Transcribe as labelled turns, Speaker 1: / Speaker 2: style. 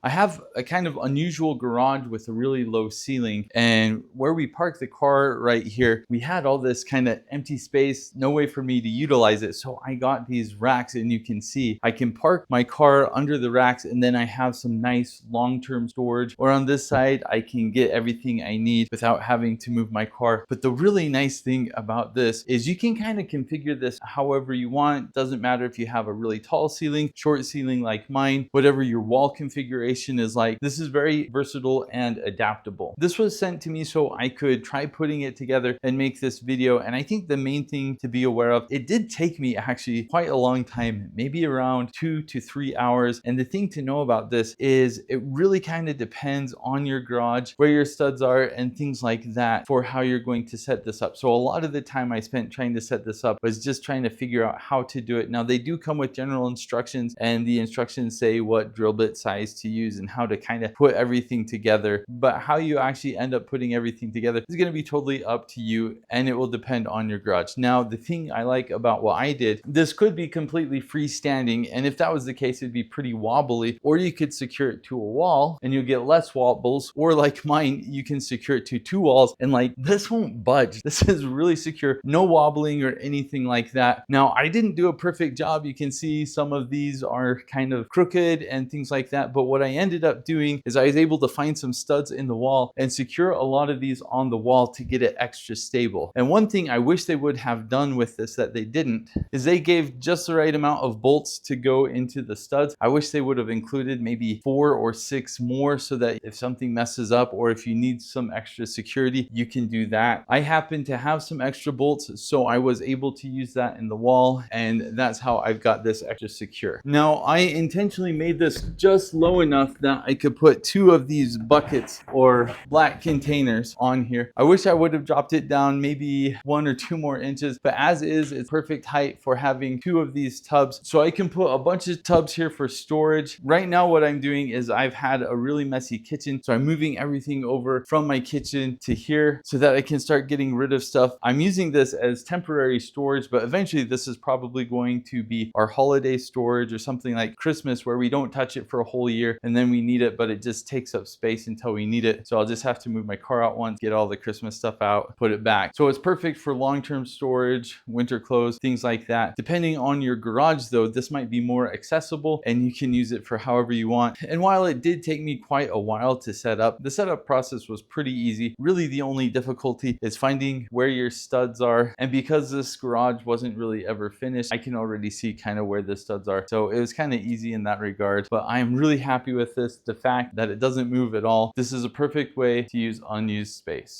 Speaker 1: I have a kind of unusual garage with a really low ceiling, and where we parked the car right here, we had all this kind of empty space, no way for me to utilize it. So I got these racks, and you can see I can park my car under the racks, and then I have some nice long-term storage. Or on this side, I can get everything I need without having to move my car. But the really nice thing about this is you can kind of configure this however you want. Doesn't matter if you have a really tall ceiling, short ceiling like mine, whatever your wall configuration is like. This is very versatile and adaptable. This was sent to me so I could try putting it together and make this video. And I think the main thing to be aware of, it did take me actually quite a long time, maybe around 2 to 3 hours. And the thing to know about this is it really kind of depends on your garage, where your studs are and things like that for how you're going to set this up. So a lot of the time I spent trying to set this up was just trying to figure out how to do it. Now they do come with general instructions, and the instructions say what drill bit size to use and how to kind of put everything together. But how you actually end up putting everything together is going to be totally up to you, and it will depend on your garage. Now, the thing I like about what I did, this could be completely freestanding, and if that was the case, it'd be pretty wobbly. Or you could secure it to a wall and you'll get less wobbles, or like mine, you can secure it to 2 walls and like this won't budge. This is really secure, no wobbling or anything like that. Now, I didn't do a perfect job. You can see some of these are kind of crooked and things like that, but what I ended up doing is I was able to find some studs in the wall and secure a lot of these on the wall to get it extra stable. And one thing I wish they would have done with this that they didn't is they gave just the right amount of bolts to go into the studs. I wish they would have included maybe 4 or 6 more so that if something messes up or if you need some extra security, you can do that. I happen to have some extra bolts, so I was able to use that in the wall, and that's how I've got this extra secure. Now, I intentionally made this just low enough that I could put 2 of these buckets or black containers on here. I wish I would have dropped it down maybe 1 or 2 more inches, but as is, it's perfect height for having 2 of these tubs. So I can put a bunch of tubs here for storage. Right now, what I'm doing is I've had a really messy kitchen, so I'm moving everything over from my kitchen to here so that I can start getting rid of stuff. I'm using this as temporary storage, but eventually this is probably going to be our holiday storage or something like Christmas, where we don't touch it for a whole year and then we need it, but it just takes up space until we need it. So I'll just have to move my car out once, get all the Christmas stuff out, put it back. So it's perfect for long-term storage, winter clothes, things like that. Depending on your garage though, this might be more accessible and you can use it for however you want. And while it did take me quite a while to set up, the setup process was pretty easy. Really the only difficulty is finding where your studs are. And because this garage wasn't really ever finished, I can already see kind of where the studs are. So it was kind of easy in that regard, but I'm really happy with this. The fact that it doesn't move at all. This is a perfect way to use unused space.